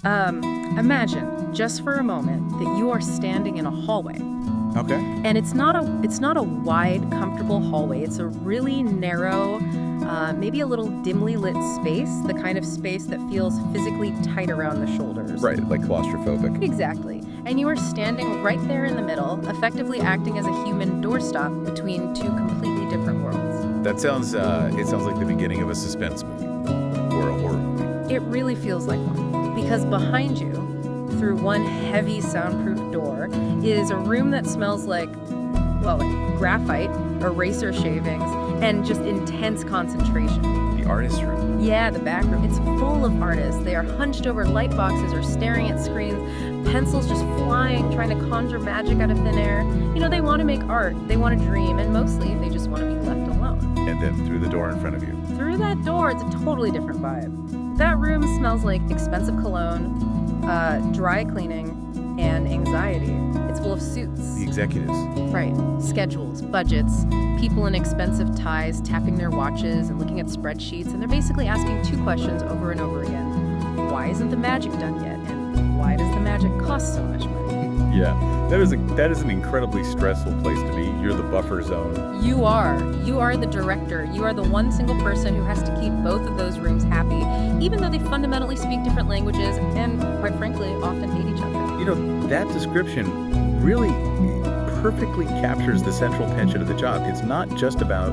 Imagine, just for a moment, that you are standing in a hallway. Okay. And it's not a wide, comfortable hallway. It's a really narrow, maybe a little dimly lit space, the kind of space that feels physically tight around the shoulders. Right, like claustrophobic. Exactly. And you are standing right there in the middle, effectively acting as a human doorstop between two completely different worlds. That sounds, it sounds like the beginning of a suspense movie or a horror movie. It really feels like one. Because behind you, through one heavy soundproof door, is a room that smells like graphite, eraser shavings, and just intense concentration. The artist room. Yeah, the back room. It's full of artists. They are hunched over light boxes or staring at screens, pencils just flying, trying to conjure magic out of thin air. You know, they want to make art, they want to dream, and mostly they just want to be left alone. And then through the door in front of you. Through that door, it's a totally different vibe. That room smells like expensive cologne, dry cleaning, and anxiety. It's full of suits. The executives. Right. Schedules, budgets, people in expensive ties tapping their watches and looking at spreadsheets, and they're basically asking two questions over and over again. Why isn't the magic done yet? And why does the magic cost so much money? Yeah, that is an incredibly stressful place to be. You're the buffer zone. You are the director. You are the one single person who has to keep both of those rooms happy, even though they fundamentally speak different languages and, quite frankly, often hate each other. You know, that description really perfectly captures the central tension of the job. It's not just about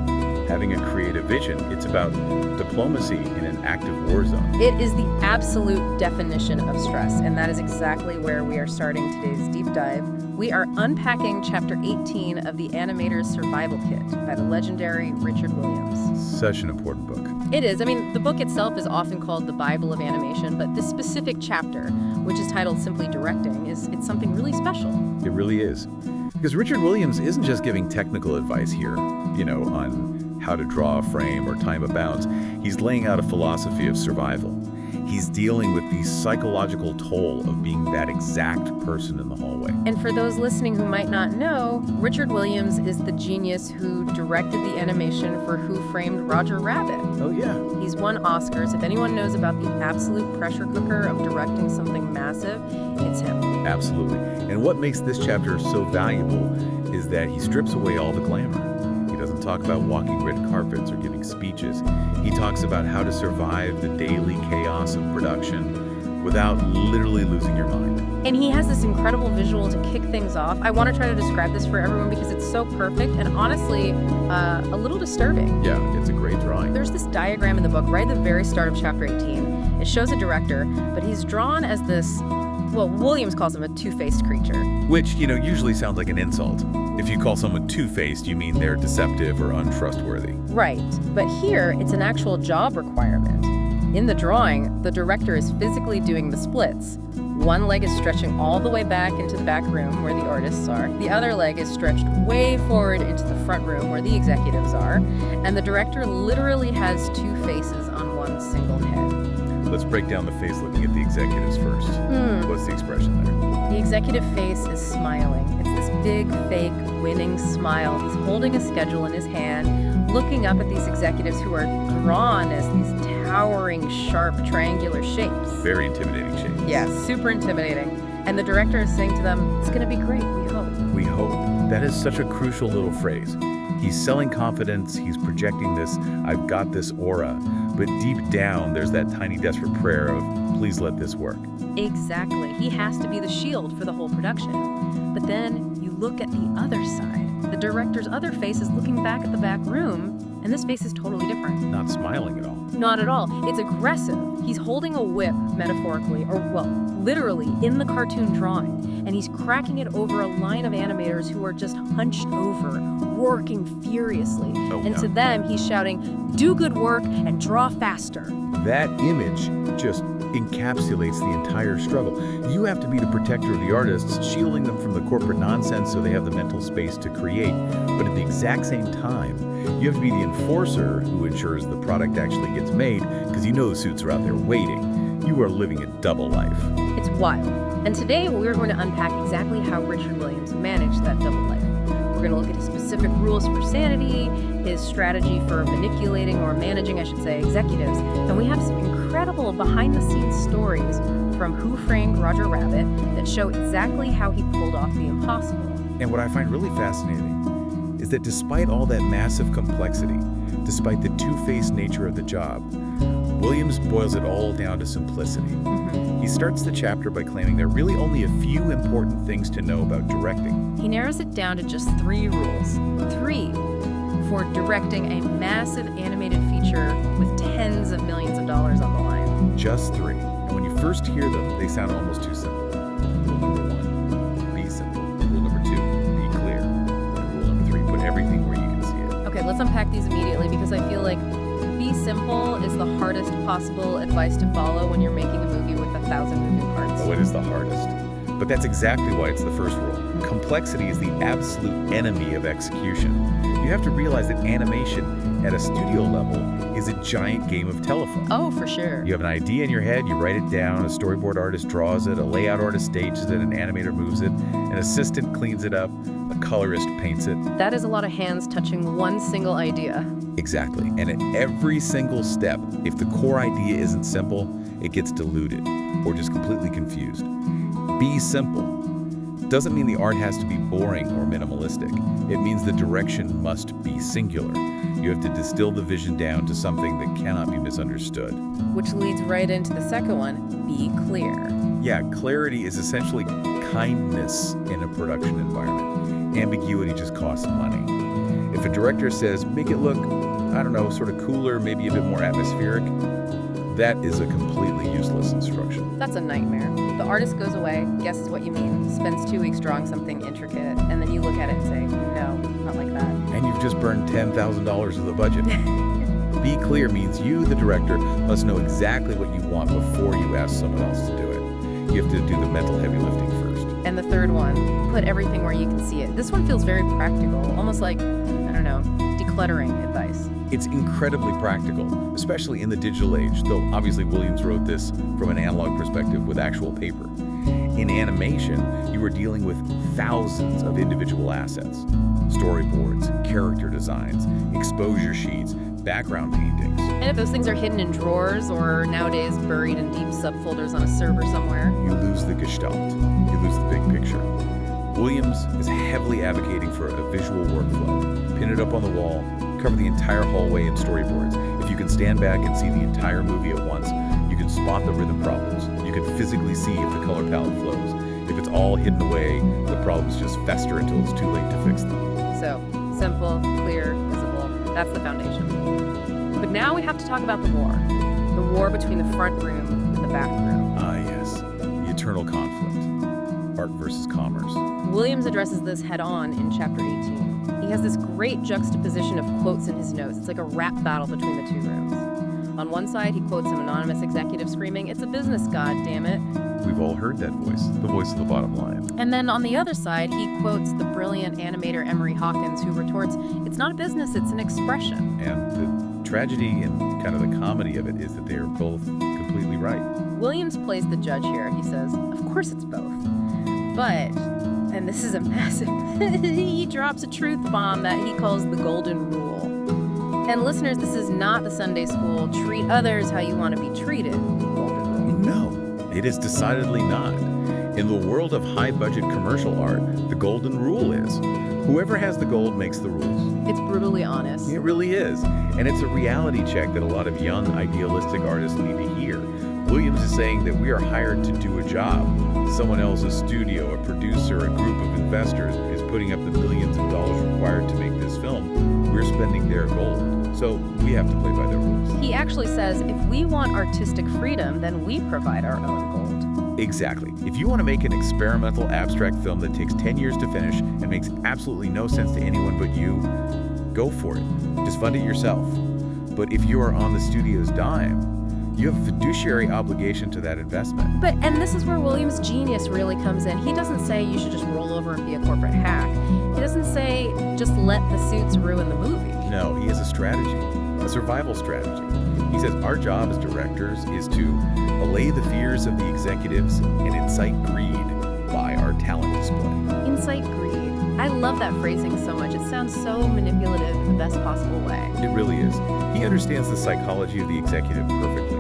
having a creative vision. It's about diplomacy in an active war zone. It is the absolute definition of stress, and that is exactly where we are starting today's deep dive. We are unpacking Chapter 18 of the Animator's Survival Kit by the legendary Richard Williams. Such an important book. It is. I mean, the book itself is often called the Bible of animation, but this specific chapter, which is titled simply Directing, it's something really special. It really is. Because Richard Williams isn't just giving technical advice here, you know, on how to draw a frame or time a bounce. He's laying out a philosophy of survival. He's dealing with the psychological toll of being that exact person in the hallway. And for those listening who might not know, Richard Williams is the genius who directed the animation for Who Framed Roger Rabbit. Oh, yeah. He's won Oscars. If anyone knows about the absolute pressure cooker of directing something massive, it's him. Absolutely. And what makes this chapter so valuable is that he strips away all the glamour. He doesn't talk about walking red carpets or giving speeches. He talks about how to survive the daily chaos of production without literally losing your mind. And he has this incredible visual to kick things off. I want to try to describe this for everyone because it's so perfect and honestly a little disturbing. Yeah, it's a great drawing. There's this diagram in the book right at the very start of Chapter 18. It shows a director, but he's drawn as this, well, Williams calls him a two-faced creature. Which, you know, usually sounds like an insult. If you call someone two-faced, you mean they're deceptive or untrustworthy. Right, but here it's an actual job requirement. In the drawing, the director is physically doing the splits. One leg is stretching all the way back into the back room where the artists are. The other leg is stretched way forward into the front room where the executives are. And the director literally has two faces on one single head. Let's break down the face looking at the executives first. What's the expression there? The executive face is smiling. It's this big, fake, winning smile. He's holding a schedule in his hand, looking up at these executives who are drawn as these towering, sharp, triangular shapes. Very intimidating shapes. Yeah, super intimidating. And the director is saying to them, it's going to be great, we hope. We hope. That is such a crucial little phrase. He's selling confidence, he's projecting this, I've got this aura. But deep down, there's that tiny desperate prayer of, please let this work. Exactly. He has to be the shield for the whole production. But then you look at the other side. The director's other face is looking back at the back room, and this face is totally different. Not smiling at all. Not at all. It's aggressive. He's holding a whip, metaphorically, or, well, literally, in the cartoon drawing, and he's cracking it over a line of animators who are just hunched over, working furiously. And to them, he's shouting, do good work and draw faster. That image just encapsulates the entire struggle. You have to be the protector of the artists, shielding them from the corporate nonsense so they have the mental space to create. But at the exact same time, you have to be the enforcer who ensures the product actually gets made, because you know the suits are out there waiting. You are living a double life. It's wild. And today we're going to unpack exactly how Richard Williams managed that double life. We're going to look at his specific rules for sanity, his strategy for manipulating or managing, I should say, executives. And we have some incredible behind-the-scenes stories from Who Framed Roger Rabbit that show exactly how he pulled off the impossible. And what I find really fascinating is that despite all that massive complexity, despite the two-faced nature of the job, Williams boils it all down to simplicity. He starts the chapter by claiming there are really only a few important things to know about directing. He narrows it down to just 3 rules. 3 for directing a massive animated feature with tens of millions of dollars on the line. Just 3. And when you first hear them, they sound almost too simple. Rule number 1, be simple. Rule number 2, be clear. And rule number 3, put everything where you can see it. Okay, let's unpack these immediately because I feel like be simple is the hardest possible advice to follow when you're making a movie with 1,000 moving parts. Oh, it is the hardest. But that's exactly why it's the first rule. Complexity is the absolute enemy of execution. You have to realize that animation at a studio level is a giant game of telephone. Oh, for sure. You have an idea in your head, you write it down, a storyboard artist draws it, a layout artist stages it, an animator moves it, an assistant cleans it up, a colorist paints it. That is a lot of hands touching one single idea. Exactly. And at every single step, if the core idea isn't simple, it gets diluted or just completely confused. Be simple doesn't mean the art has to be boring or minimalistic. It means the direction must be singular. You have to distill the vision down to something that cannot be misunderstood. Which leads right into the second one, be clear. Yeah, clarity is essentially kindness in a production environment. Ambiguity just costs money. If a director says, make it look, I don't know, sort of cooler, maybe a bit more atmospheric, that is a completely useless instruction. That's a nightmare. The artist goes away, guesses what you mean, spends 2 weeks drawing something intricate, and then you look at it and say, no, not like that. And you've just burned $10,000 of the budget. Be clear means you, the director, must know exactly what you want before you ask someone else to do it. You have to do the mental heavy lifting first. And the third one, put everything where you can see it. This one feels very practical, almost like, I don't know, decluttering advice. It's incredibly practical, especially in the digital age, though obviously Williams wrote this from an analog perspective with actual paper. In animation, you are dealing with thousands of individual assets. Storyboards, character designs, exposure sheets, background paintings. And if those things are hidden in drawers or nowadays buried in deep subfolders on a server somewhere, you lose the gestalt. You lose the big picture. Williams is heavily advocating for a visual workflow. Pin it up on the wall, cover the entire hallway in storyboards. If you can stand back and see the entire movie at once, you can spot the rhythm problems. You can physically see if the color palette flows. If it's all hidden away, the problems just fester until it's too late to fix them. So, simple, clear, visible, that's the foundation. But now we have to talk about the war. The war between the front room and the back room. Ah, yes. The eternal conflict. Art versus commerce. Williams addresses this head-on in chapter 18. He has this great juxtaposition of quotes in his notes. It's like a rap battle between the 2 rooms. On one side, he quotes an anonymous executive screaming, "It's a business, god damn it." We've all heard that voice, the voice of the bottom line. And then on the other side, he quotes the brilliant animator Emery Hawkins, who retorts, "It's not a business, it's an expression." And the tragedy and kind of the comedy of it is that they are both completely right. Williams plays the judge here. He says, of course it's both. But, and this is a massive, he drops a truth bomb that he calls the golden rule. And listeners, this is not the Sunday school, treat others how you want to be treated golden rule. No, it is decidedly not. In the world of high-budget commercial art, the golden rule is, whoever has the gold makes the rules. It's brutally honest. It really is. And it's a reality check that a lot of young, idealistic artists need to hear. Williams is saying that we are hired to do a job. Someone else, a studio, a producer, a group of investors, is putting up the millions of dollars required to make this film. We're spending their gold. So we have to play by their rules. He actually says, if we want artistic freedom, then we provide our own gold. Exactly. If you want to make an experimental abstract film that takes 10 years to finish and makes absolutely no sense to anyone but you, go for it. Just fund it yourself. But if you are on the studio's dime, you have a fiduciary obligation to that investment. And this is where Williams' genius really comes in. He doesn't say you should just roll over and be a corporate hack. He doesn't say just let the suits ruin the movie. No, he has a strategy, a survival strategy. He says our job as directors is to allay the fears of the executives and incite greed by our talent display. Incite greed. I love that phrasing so much. It sounds so manipulative in the best possible way. It really is. He understands the psychology of the executive perfectly.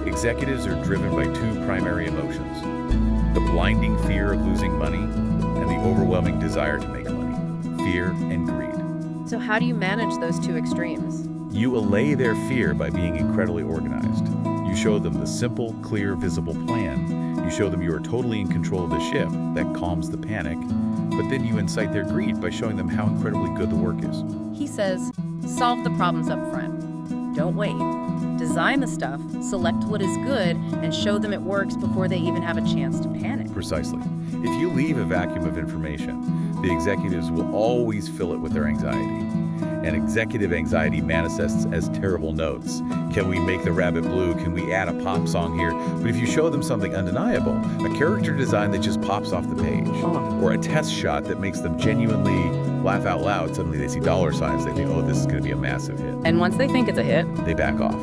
Executives are driven by two primary emotions: the blinding fear of losing money and the overwhelming desire to make money. Fear and greed. So how do you manage those two extremes? You allay their fear by being incredibly organized. You show them the simple, clear, visible plan. You show them you are totally in control of the ship. That calms the panic. But then you incite their greed by showing them how incredibly good the work is. He says, solve the problems up front. Don't wait. Design the stuff, select what is good, and show them it works before they even have a chance to panic. Precisely. If you leave a vacuum of information, the executives will always fill it with their anxiety. And executive anxiety manifests as terrible notes. Can we make the rabbit blue? Can we add a pop song here? But if you show them something undeniable, a character design that just pops off the page, or a test shot that makes them genuinely laugh out loud, suddenly they see dollar signs, they think, oh, this is going to be a massive hit. And once they think it's a hit, They back off.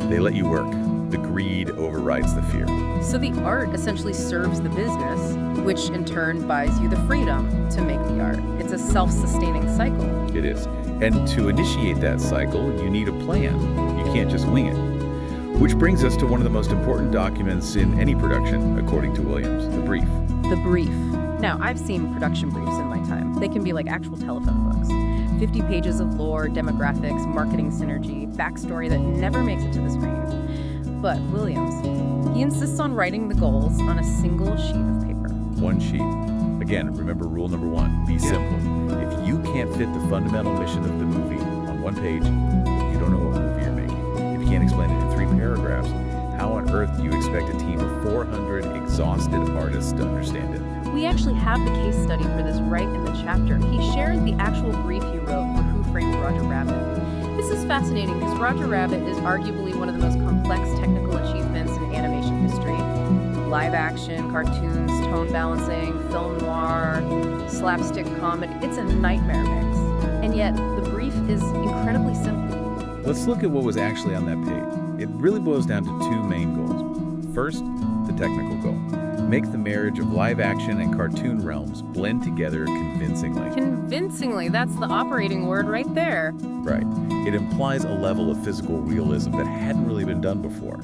They let you work. The greed overrides the fear. so the art essentially serves the business, which in turn buys you the freedom to make the art. It's a self-sustaining cycle. It is. And to initiate that cycle, you need a plan. You can't just wing it. Which brings us to one of the most important documents in any production, according to Williams, the brief. The brief. Now, I've seen production briefs in my time. They can be like actual telephone books. 50 pages of lore, demographics, marketing synergy, backstory that never makes it to the screen. But Williams, he insists on writing the goals on a single sheet of paper. One sheet. Again, remember rule number one, be simple. If you can't fit the fundamental mission of the movie on one page, you don't know what movie you're making. If you can't explain it in 3 paragraphs, how on earth do you expect a team of 400 exhausted artists to understand it? We actually have the case study for this right in the chapter. He shared the actual brief he wrote for Who Framed Roger Rabbit. This is fascinating because Roger Rabbit is arguably one of the most complex technical achievements in animation history. Live action, cartoons, tone balancing, film noir, slapstick comedy. It's a nightmare mix. And yet, the brief is incredibly simple. Let's look at what was actually on that page. It really boils down to 2 main goals. First, the technical goal. Make the marriage of live action and cartoon realms blend together convincingly. Convincingly, that's the operating word right there. Right. It implies a level of physical realism that hadn't really been done before.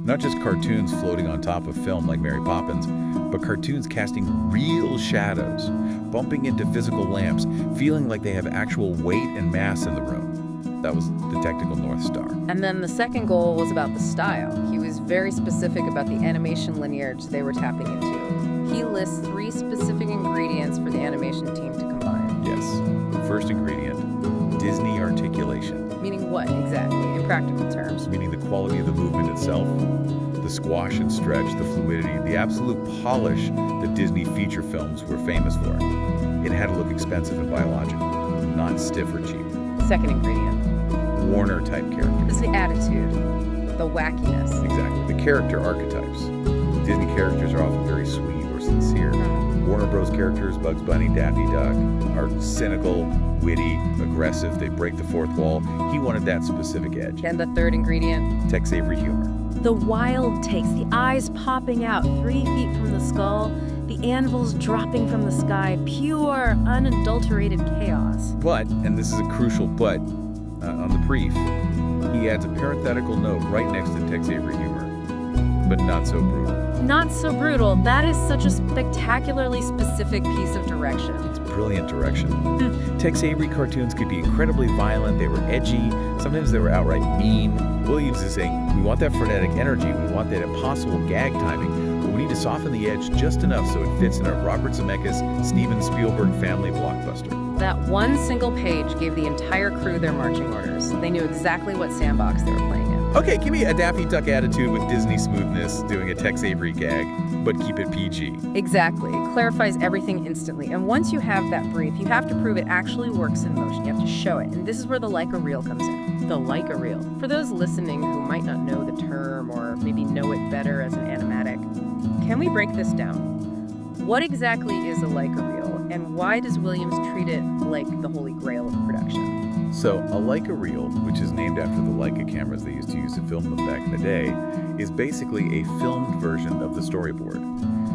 Not just cartoons floating on top of film like Mary Poppins, but cartoons casting real shadows, bumping into physical lamps, feeling like they have actual weight and mass in the room. That was the technical North Star. And then the second goal was about the style. He was very specific about the animation lineage they were tapping into. He lists 3 specific ingredients for the animation team to combine. Yes. First ingredient, Disney articulation. Meaning what exactly, in practical terms? Meaning the quality of the movement itself, the squash and stretch, the fluidity, the absolute polish that Disney feature films were famous for. It had to look expensive and biological, not stiff or cheap. Second ingredient. Warner-type character. It's the attitude, the wackiness. Exactly. The character archetypes. Disney characters are often very sweet or sincere. Warner Bros. Characters, Bugs Bunny, Daffy Duck, are cynical, witty, aggressive. They break the fourth wall. He wanted that specific edge. And the third ingredient? Tex Avery humor. The wild takes, the eyes popping out 3 feet from the skull, the anvils dropping from the sky, pure, unadulterated chaos. But, and this is a crucial but, on the brief, he adds a parenthetical note right next to Tex Avery humor, but not so brutal. Not so brutal. That is such a spectacularly specific piece of direction. It's brilliant direction. Tex Avery cartoons could be incredibly violent, they were edgy, sometimes they were outright mean. Williams is saying, we want that frenetic energy, we want that impossible gag timing, but we need to soften the edge just enough so it fits in our Robert Zemeckis, Steven Spielberg family blockbuster. That one single page gave the entire crew their marching orders. They knew exactly what sandbox they were playing in. Okay, give me a Daffy Duck attitude with Disney smoothness, doing a Tex Avery gag, but keep it PG. Exactly. It clarifies everything instantly. And once you have that brief, you have to prove it actually works in motion. You have to show it. And this is where the Leica reel comes in. The Leica reel. For those listening who might not know the term or maybe know it better as an animatic, can we break this down? What exactly is a Leica reel, and why does Williams treat it like the holy grail of production? So, a Leica reel, which is named after the Leica cameras they used to use to film them back in the day, is basically a filmed version of the storyboard.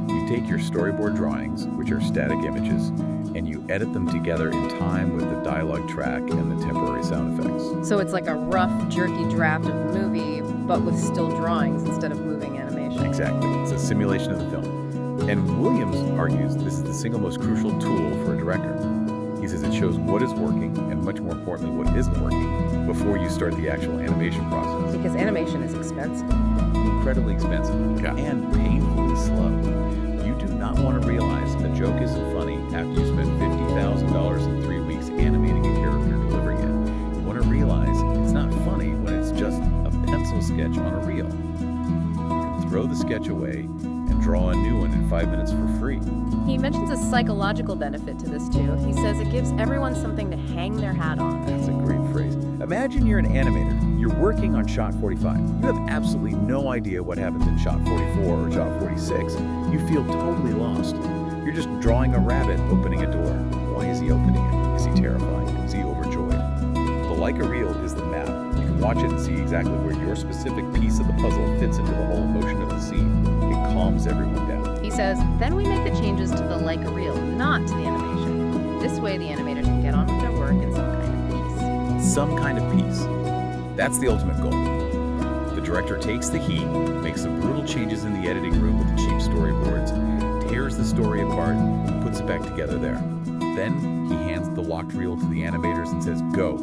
You take your storyboard drawings, which are static images, and you edit them together in time with the dialogue track and the temporary sound effects. So it's like a rough, jerky draft of the movie, but with still drawings instead of moving animation. Exactly. It's a simulation of the film. And Williams argues this is the single most crucial tool for a director. He says it shows what is working, and much more importantly, what isn't working, before you start the actual animation process. Because animation is expensive. Incredibly expensive and painfully slow. You do not want to realize a joke isn't funny after you spend $50,000 in 3 weeks animating a character delivering it. You want to realize it's not funny when it's just a pencil sketch on a reel. You can throw the sketch away and draw a new one in 5 minutes for free. He mentions a psychological benefit to this too. He says it gives everyone something to hang their hat on. That's a great phrase. Imagine you're an animator. You're working on shot 45. You have absolutely no idea what happens in shot 44 or shot 46. You feel totally lost. You're just drawing a rabbit opening a door. Why is he opening it? Is he terrified? Is he overjoyed? The Leica reel is the map. You can watch it and see exactly where your specific piece of the puzzle fits into the whole emotion of the scene. It calms everyone down. He says, then we make the changes to the Leica reel, not to the animation. This way the animators can get on with their work in some kind of peace. Some kind of peace. That's the ultimate goal. The director takes the heat, makes some brutal changes in the editing room with the cheap storyboards, tears the story apart, and puts it back together there. Then he hands the locked reel to the animators and says, go.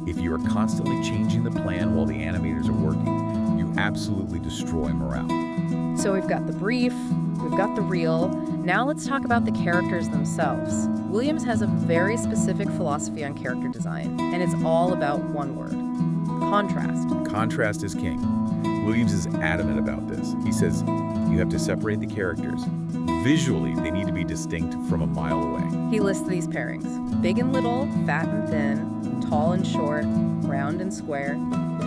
If you are constantly changing the plan while the animators are working, you absolutely destroy morale. So we've got the brief, we've got the reel. Now let's talk about the characters themselves. Williams has a very specific philosophy on character design, and it's all about one word: contrast. Contrast is king. Williams is adamant about this. He says you have to separate the characters. Visually, they need to be distinct from a mile away. He lists these pairings: big and little, fat and thin, tall and short, round and square.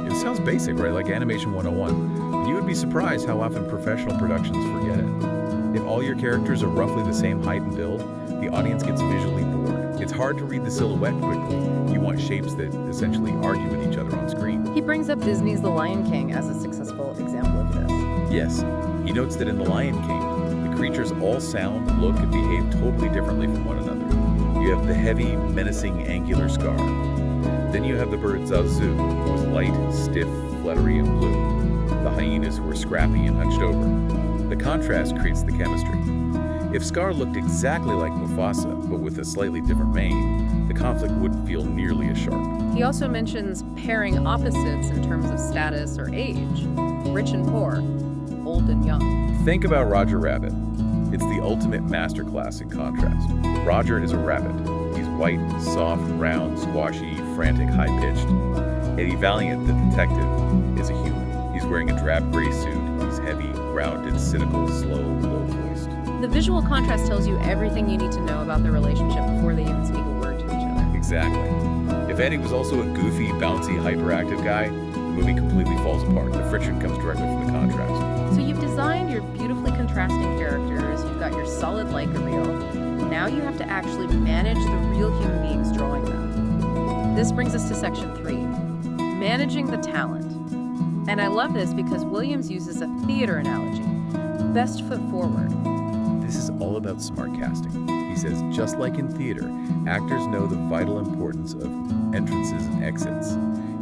It sounds basic, right? Like Animation 101. But you would be surprised how often professional productions forget it. If all your characters are roughly the same height and build, the audience gets visually bored. It's hard to read the silhouette quickly. You want shapes that essentially argue with each other on screen. He brings up Disney's The Lion King as a successful example of this. Yes, he notes that in The Lion King, the creatures all sound, look, and behave totally differently from one another. You have the heavy, menacing, angular Scar. Then you have the bird Zazu, who is light, stiff, fluttery, and blue. The hyenas, who are scrappy and hunched over. The contrast creates the chemistry. If Scar looked exactly like Mufasa, but with a slightly different mane, the conflict wouldn't feel nearly as sharp. He also mentions pairing opposites in terms of status or age: rich and poor, old and young. Think about Roger Rabbit. It's the ultimate masterclass in contrast. Roger is a rabbit. He's white, soft, round, squashy, frantic, high-pitched. Eddie Valiant, the detective, is a human. He's wearing a drab gray suit. He's heavy, grounded, cynical, slow, low-voiced. The visual contrast tells you everything you need to know about the relationship before they even speak a word to each other. Exactly. If Eddie was also a goofy, bouncy, hyperactive guy, the movie completely falls apart. The friction comes directly from the contrast. So you've designed your beautifully contrasting characters, you've got your solid Leica reel. Now you have to actually manage the real human beings drawing them. This brings us to section 3, managing the talent. And I love this because Williams uses a theater analogy: best foot forward. This is all about smart casting. He says, just like in theater, actors know the vital importance of entrances and exits.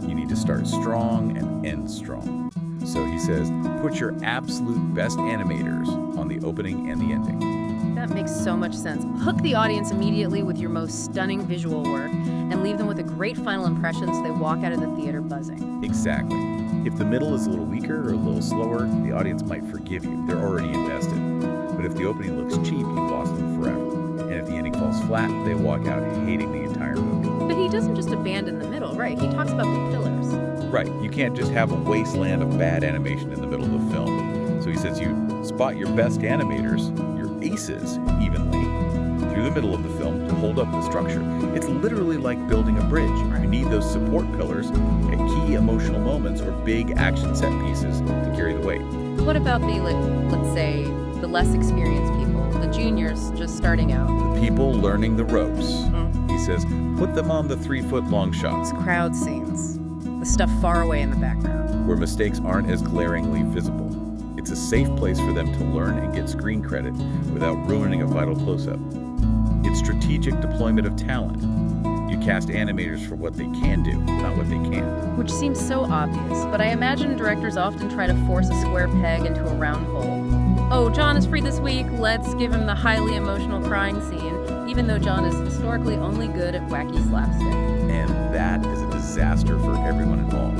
You need to start strong and end strong. So he says, put your absolute best animators on the opening and the ending. That makes so much sense. Hook the audience immediately with your most stunning visual work and leave them with a great final impression so they walk out of the theater buzzing. Exactly. If the middle is a little weaker or a little slower, the audience might forgive you. They're already invested. But if the opening looks cheap, you've lost them forever. And if the ending falls flat, they walk out hating the entire movie. But he doesn't just abandon the middle, right? He talks about the pillars. Right. You can't just have a wasteland of bad animation in the middle of the film. So he says you spot your best animators, your aces, evenly, through the middle of the film to hold up the structure. It's literally like building a bridge. You need those support pillars at key emotional moments or big action set pieces to carry the weight. What about the, let's say, the less experienced people, the juniors just starting out? The people learning the ropes. He says, put them on the 3-foot-long shots. Crowd scenes, the stuff far away in the background, where mistakes aren't as glaringly visible. It's a safe place for them to learn and get screen credit without ruining a vital close-up. It's strategic deployment of talent. You cast animators for what they can do, not what they can't. Which seems so obvious, but I imagine directors often try to force a square peg into a round hole. Oh, John is free this week, let's give him the highly emotional crying scene, even though John is historically only good at wacky slapstick. And that is a disaster for everyone involved.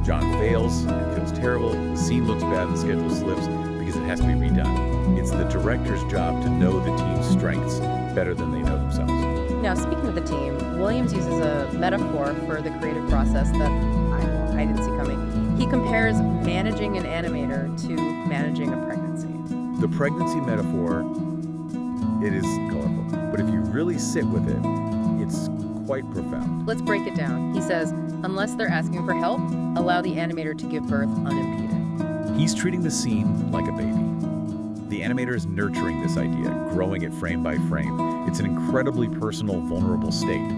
John fails, it feels terrible, the scene looks bad, the schedule slips because it has to be redone. It's the director's job to know the team's strengths better than they know themselves. Now, speaking of the team, Williams uses a metaphor for the creative process that I didn't see coming. He compares managing an animator to managing a pregnancy. The pregnancy metaphor, it is colorful, but if you really sit with it, it's quite profound. Let's break it down. He says, unless they're asking for help, allow the animator to give birth unimpeded. He's treating the scene like a baby. The animator is nurturing this idea, growing it frame by frame. It's an incredibly personal, vulnerable state.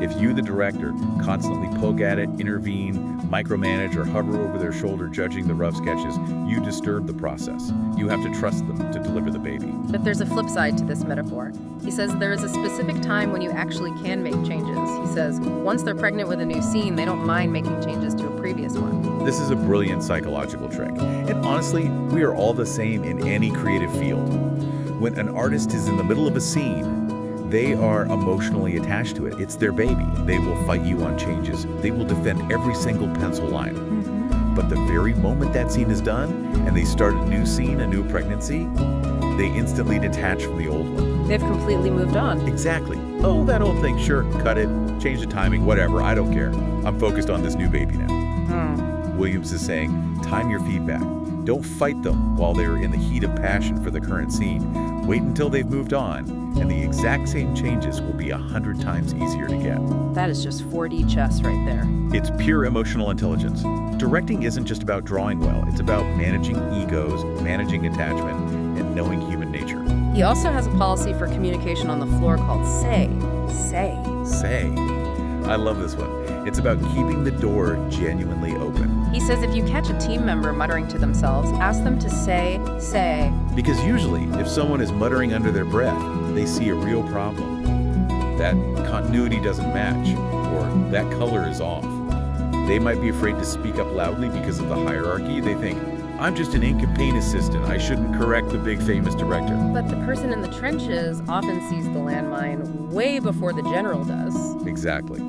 If you, the director, constantly poke at it, intervene, micromanage, or hover over their shoulder judging the rough sketches, you disturb the process. You have to trust them to deliver the baby. But there's a flip side to this metaphor. He says there is a specific time when you actually can make changes. He says once they're pregnant with a new scene, they don't mind making changes to a previous one. This is a brilliant psychological trick. And honestly, we are all the same in any creative field. When an artist is in the middle of a scene, they are emotionally attached to it. It's their baby. They will fight you on changes. They will defend every single pencil line. But the very moment that scene is done and they start a new scene, a new pregnancy, they instantly detach from the old one. They've completely moved on. Exactly. Oh, that old thing, sure, cut it, change the timing, whatever, I don't care. I'm focused on this new baby now. Williams is saying, time your feedback. Don't fight them while they're in the heat of passion for the current scene. Wait until they've moved on, and the exact same changes will be 100 times easier to get. That is just 4D chess right there. It's pure emotional intelligence. Directing isn't just about drawing well, it's about managing egos, managing attachment, and knowing human nature. He also has a policy for communication on the floor called say. Say. I love this one. It's about keeping the door genuinely open. He says if you catch a team member muttering to themselves, ask them to say. Because usually, if someone is muttering under their breath, they see a real problem. That continuity doesn't match, or that color is off. They might be afraid to speak up loudly because of the hierarchy. They think, I'm just an ink and paint assistant. I shouldn't correct the big famous director. But the person in the trenches often sees the landmine way before the general does. Exactly.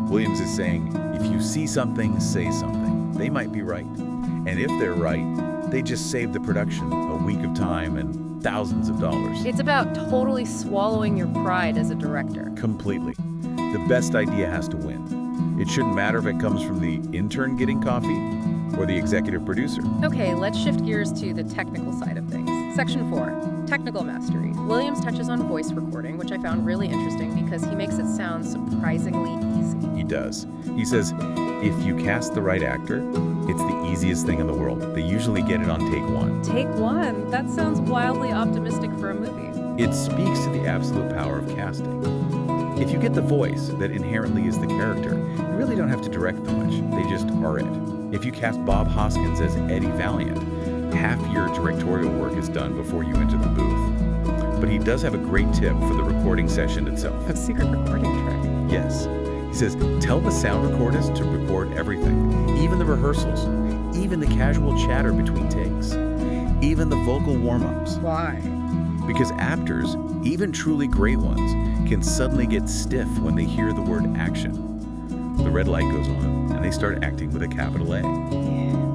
Williams is saying, if you see something, say something. They might be right. And if they're right, they just save the production a week of time and thousands of dollars. It's about totally swallowing your pride as a director. Completely. The best idea has to win. It shouldn't matter if it comes from the intern getting coffee or the executive producer. Okay, let's shift gears to the technical side of things. Section 4, technical mastery. Williams touches on voice recording, which I found really interesting because he makes it sound surprisingly easy. He does. He says, if you cast the right actor, it's the easiest thing in the world. They usually get it on take one. Take one? That sounds wildly optimistic for a movie. It speaks to the absolute power of casting. If you get the voice that inherently is the character, you really don't have to direct them much. They just are it. If you cast Bob Hoskins as Eddie Valiant, half your directorial work is done before you enter the booth. But he does have a great tip for the recording session itself. A secret recording trick. Yes. He says, tell the sound recordist to record everything, even the rehearsals, even the casual chatter between takes, even the vocal warm-ups. Why? Because actors, even truly great ones, can suddenly get stiff when they hear the word action. The red light goes on, and they start acting with a capital A.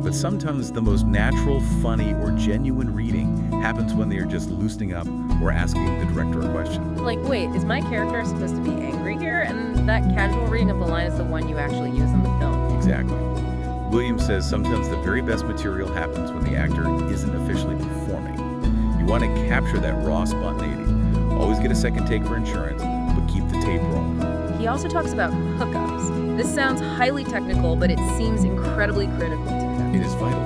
But sometimes the most natural, funny, or genuine reading happens when they are just loosening up or asking the director a question. Like, wait, is my character supposed to be angry here? And that casual reading of the line is the one you actually use in the film. Exactly. Williams says sometimes the very best material happens when the actor isn't officially performing. You want to capture that raw spontaneity. Always get a second take for insurance, but keep the tape rolling. He also talks about hookups. This sounds highly technical, but it seems incredibly critical to him. It is vital.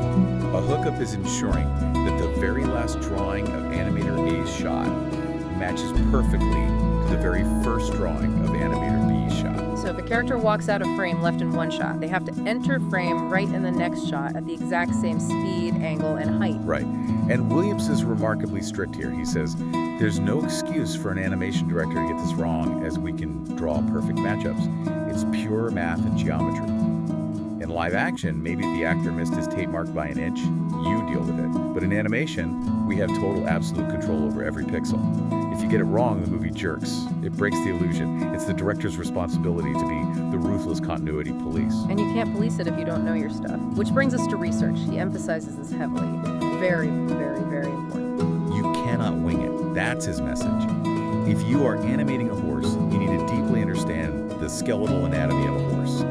A hookup is ensuring that the very last drawing of Animator A's shot matches perfectly to the very first drawing of Animator B's shot. So if a character walks out of frame left in one shot, they have to enter frame right in the next shot at the exact same speed, angle, and height. Right. And Williams is remarkably strict here. He says, there's no excuse for an animation director to get this wrong, as we can draw perfect matchups. It's pure math and geometry. In live action, maybe the actor missed his tape mark by an inch, you deal with it. But in animation, we have total absolute control over every pixel. If you get it wrong, the movie jerks. It breaks the illusion. It's the director's responsibility to be the ruthless continuity police. And you can't police it if you don't know your stuff. Which brings us to research. He emphasizes this heavily. Very, very, very important. You cannot wing it. That's his message. If you are animating a horse, you need to deeply understand the skeletal anatomy of a horse.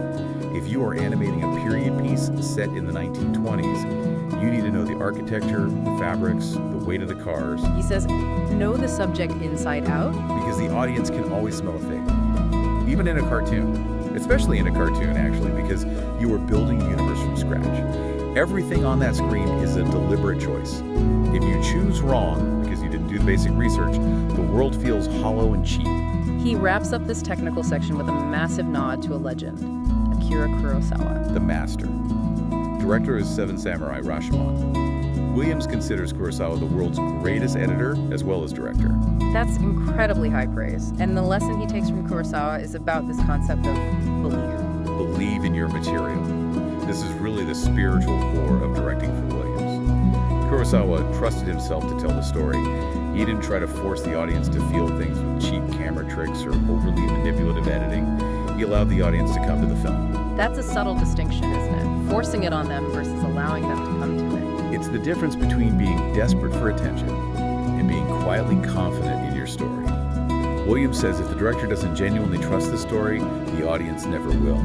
If you are animating a period piece set in the 1920s, you need to know the architecture, the fabrics, the weight of the cars. He says, know the subject inside out. Because the audience can always smell a fake. Even in a cartoon. Especially in a cartoon, actually, because you are building a universe from scratch. Everything on that screen is a deliberate choice. If you choose wrong, because you didn't do the basic research, the world feels hollow and cheap. He wraps up this technical section with a massive nod to a legend, Akira Kurosawa. The master. Director is Seven Samurai Rashomon. Williams considers Kurosawa the world's greatest editor as well as director. That's incredibly high praise. And the lesson he takes from Kurosawa is about this concept of belief. Believe in your material. This is really the spiritual core of directing for Williams. Kurosawa trusted himself to tell the story. He didn't try to force the audience to feel things with cheap camera tricks or overly manipulative editing. He allowed the audience to come to the film. That's a subtle distinction, isn't it? Forcing it on them versus allowing them to come to it. It's the difference between being desperate for attention and being quietly confident in your story. Williams says if the director doesn't genuinely trust the story, the audience never will.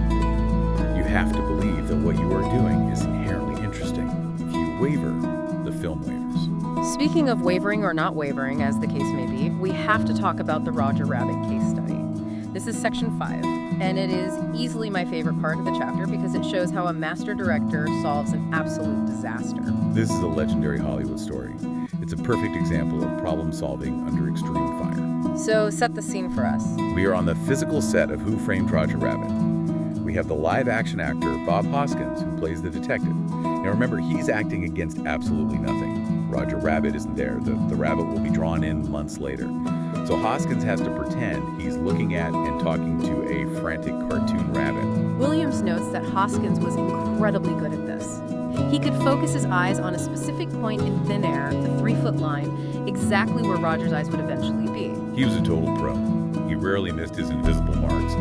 You have to believe that what you are doing is inherently interesting. If you waver, the film wavers. Speaking of wavering or not wavering, as the case may be, we have to talk about the Roger Rabbit case study. This is section 5, and it is easily my favorite part of the chapter because it shows how a master director solves an absolute disaster. This is a legendary Hollywood story. It's a perfect example of problem solving under extreme fire. So set the scene for us. We are on the physical set of Who Framed Roger Rabbit. We have the live action actor Bob Hoskins, who plays the detective. Now remember, he's acting against absolutely nothing. Roger Rabbit isn't there. The rabbit will be drawn in months later. So Hoskins has to pretend he's looking at and talking to a frantic cartoon rabbit. Williams notes that Hoskins was incredibly good at this. He could focus his eyes on a specific point in thin air, the 3-foot line, exactly where Roger's eyes would eventually be. He was a total pro. He rarely missed his invisible marks.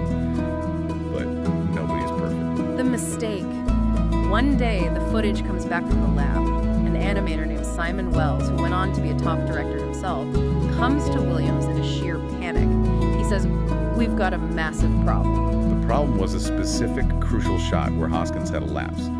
But nobody's perfect. The mistake. One day, the footage comes back from the lab. An animator named Simon Wells, who went on to be a top director himself, comes to Williams in a sheer panic. He says, "We've got a massive problem." The problem was a specific, crucial shot where Hoskins had a lapse.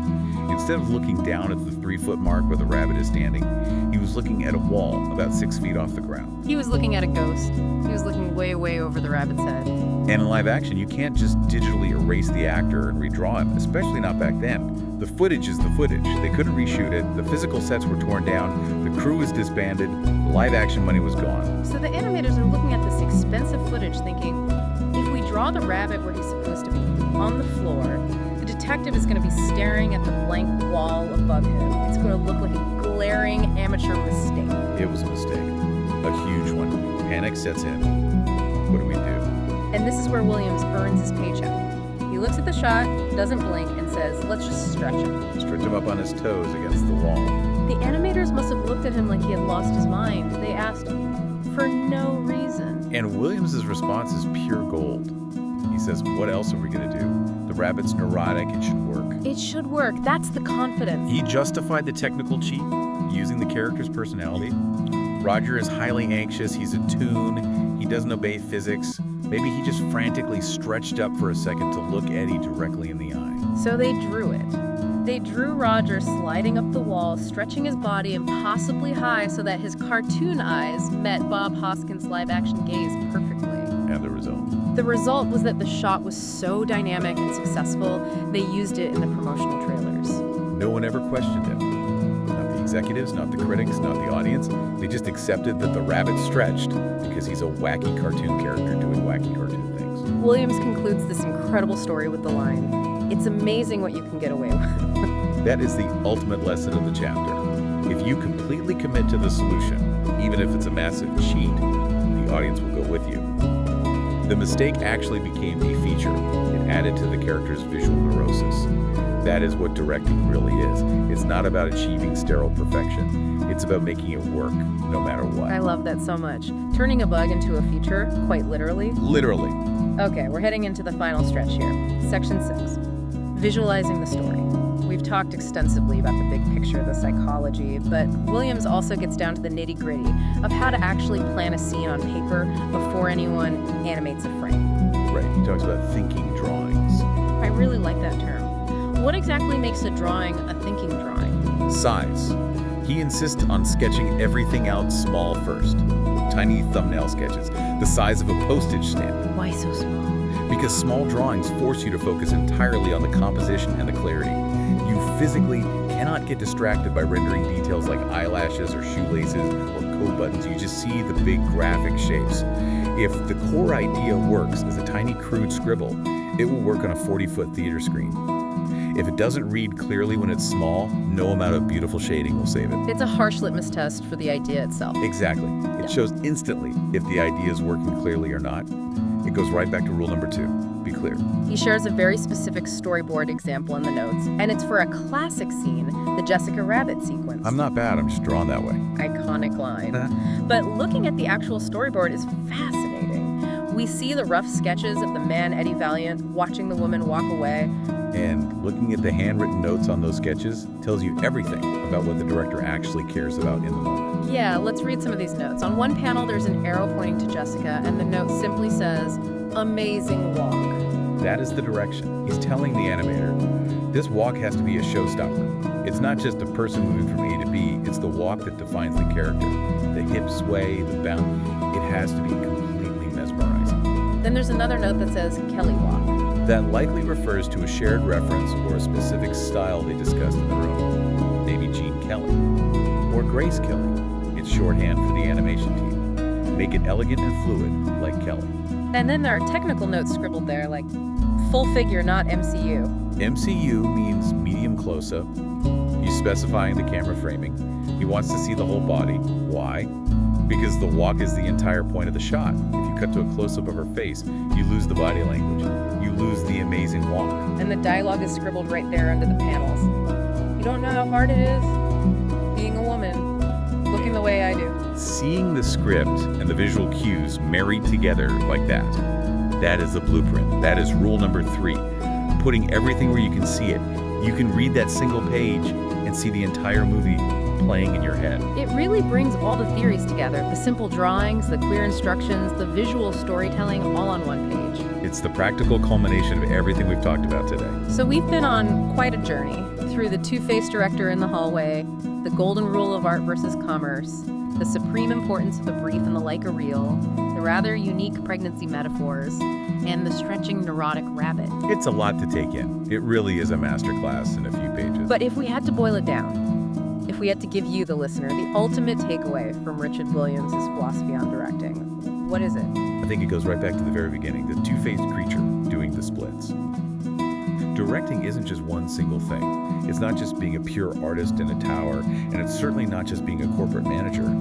Instead of looking down at the 3-foot mark where the rabbit is standing, he was looking at a wall about 6 feet off the ground. He was looking at a ghost. He was looking way, way over the rabbit's head. And in live action, you can't just digitally erase the actor and redraw him, especially not back then. The footage is the footage. They couldn't reshoot it. The physical sets were torn down. The crew was disbanded. The live action money was gone. So the animators are looking at this expensive footage thinking, if we draw the rabbit where he's supposed to be, on the floor, the detective is going to be staring at the blank wall above him. It's going to look like a glaring amateur mistake. It was a mistake. A huge one. Panic sets in. What do we do? And this is where Williams earns his paycheck. He looks at the shot, doesn't blink, and says, "Let's just stretch him." Stretch him up on his toes against the wall. The animators must have looked at him like he had lost his mind. They asked, for no reason. And Williams' response is pure gold. He says, what else are we going to do? The rabbit's neurotic. It should work. It should work. That's the confidence. He justified the technical cheat using the character's personality. Roger is highly anxious. He's a toon. He doesn't obey physics. Maybe he just frantically stretched up for a second to look Eddie directly in the eye. So they drew it. They drew Roger sliding up the wall, stretching his body impossibly high so that his cartoon eyes met Bob Hoskins' live-action gaze perfectly. And the result? The result was that the shot was so dynamic and successful, they used it in the promotional trailers. No one ever questioned it. Not the executives, not the critics, not the audience. They just accepted that the rabbit stretched because he's a wacky cartoon character doing wacky cartoon things. Williams concludes this incredible story with the line, "It's amazing what you can get away with." That is the ultimate lesson of the chapter. If you completely commit to the solution, even if it's a massive cheat, the audience will go with you. The mistake actually became a feature. It added to the character's visual neurosis. That is what directing really is. It's not about achieving sterile perfection. It's about making it work, no matter what. I love that so much. Turning a bug into a feature, quite literally. Literally. Okay, we're heading into the final stretch here. Section 6. Visualizing the story. We've talked extensively about the big picture, the psychology, but Williams also gets down to the nitty-gritty of how to actually plan a scene on paper before anyone animates a frame. Right, he talks about thinking drawings. I really like that term. What exactly makes a drawing a thinking drawing? Size. He insists on sketching everything out small first. Tiny thumbnail sketches, the size of a postage stamp. Why so small? Because small drawings force you to focus entirely on the composition and the clarity. You physically cannot get distracted by rendering details like eyelashes or shoelaces or coat buttons. You just see the big graphic shapes. If the core idea works as a tiny crude scribble, it will work on a 40-foot theater screen. If it doesn't read clearly when it's small, no amount of beautiful shading will save it. It's a harsh litmus test for the idea itself. Exactly. It shows instantly if the idea is working clearly or not. It goes right back to rule number 2. Be clear. He shares a very specific storyboard example in the notes, and it's for a classic scene, the Jessica Rabbit sequence. I'm not bad, I'm just drawn that way. Iconic line. But looking at the actual storyboard is fascinating. We see the rough sketches of the man, Eddie Valiant, watching the woman walk away. And looking at the handwritten notes on those sketches tells you everything about what the director actually cares about in the moment. Yeah, let's read some of these notes. On one panel, there's an arrow pointing to Jessica, and the note simply says, "Amazing walk." That is the direction. He's telling the animator, this walk has to be a showstopper. It's not just a person moving from A to B, it's the walk that defines the character. The hip sway, the bound, it has to be completely mesmerizing. Then there's another note that says, "Kelly walk." That likely refers to a shared reference or a specific style they discussed in the room. Maybe Gene Kelly or Grace Kelly. It's shorthand for the animation team. Make it elegant and fluid, like Kelly. And then there are technical notes scribbled there, like full figure, not MCU. MCU means medium close-up. He's specifying the camera framing. He wants to see the whole body. Why? Because the walk is the entire point of the shot. If you cut to a close-up of her face, you lose the body language. You lose the amazing walk. And the dialogue is scribbled right there under the panels. You don't know how hard it is being a woman, looking the way I do. Seeing the script and the visual cues married together like that, that is the blueprint. That is rule number 3. Putting everything where you can see it. You can read that single page and see the entire movie playing in your head. It really brings all the theories together, the simple drawings, the clear instructions, the visual storytelling, all on one page. It's the practical culmination of everything we've talked about today. So we've been on quite a journey through the two-faced director in the hallway, the golden rule of art versus commerce, the supreme importance of the brief and the Leica reel, the rather unique pregnancy metaphors, and the stretching neurotic rabbit. It's a lot to take in. It really is a masterclass in a few pages. But if we had to boil it down, if we had to give you, the listener, the ultimate takeaway from Richard Williams' philosophy on directing, what is it? I think it goes right back to the very beginning, the two-faced creature doing the splits. Directing isn't just one single thing. It's not just being a pure artist in a tower, and it's certainly not just being a corporate manager.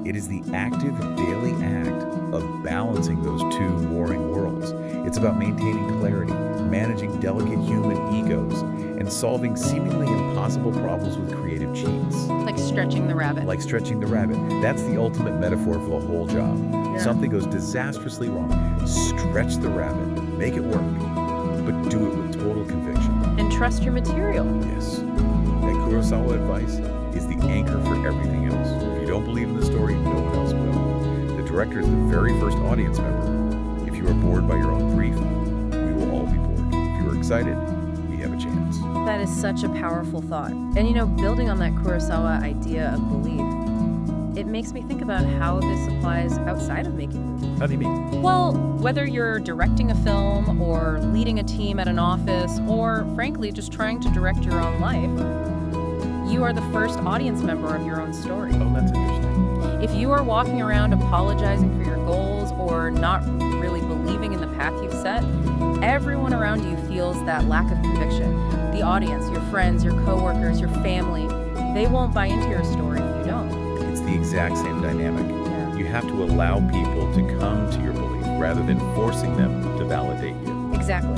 It is the active daily act of balancing those two warring worlds. It's about maintaining clarity, managing delicate human egos, and solving seemingly impossible problems with creative cheats. Like stretching the rabbit. Like stretching the rabbit. That's the ultimate metaphor for the whole job. Yeah. Something goes disastrously wrong. Stretch the rabbit. Make it work. But do it with total conviction. And trust your material. Yes. That Kurosawa advice is the anchor for everything else. If you don't believe in the story, no one else will. The director is the very first audience member. If you are bored by your own grief, we will all be bored. If you are excited, we have a chance. That is such a powerful thought. And you know, building on that Kurosawa idea of belief, it makes me think about how this applies outside of making movies. How do you mean? Well, whether you're directing a film or leading a team at an office or, frankly, just trying to direct your own life, you are the first audience member of your own story. Oh, that's interesting. If you are walking around apologizing for your goals or not really believing in the path you've set, everyone around you feels that lack of conviction. The audience, your friends, your coworkers, your family, they won't buy into your story if you don't. It's the exact same dynamic. Yeah. You have to allow people to come to your belief rather than forcing them to validate you. Exactly.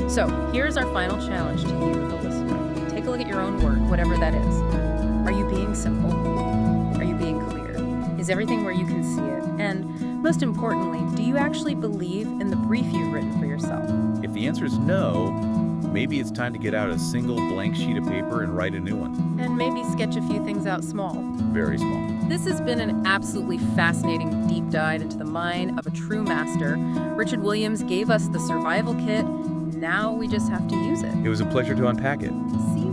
So here's our final challenge to you, the listener. Take a look at your own work, whatever that is. Are you being simple? Are you being clear? Is everything where you can see it? And most importantly, do you actually believe in the brief you've written for yourself? If the answer is no, maybe it's time to get out a single blank sheet of paper and write a new one. And maybe sketch a few things out small. Very small. This has been an absolutely fascinating deep dive into the mind of a true master. Richard Williams gave us the survival kit. Now we just have to use it. It was a pleasure to unpack it. See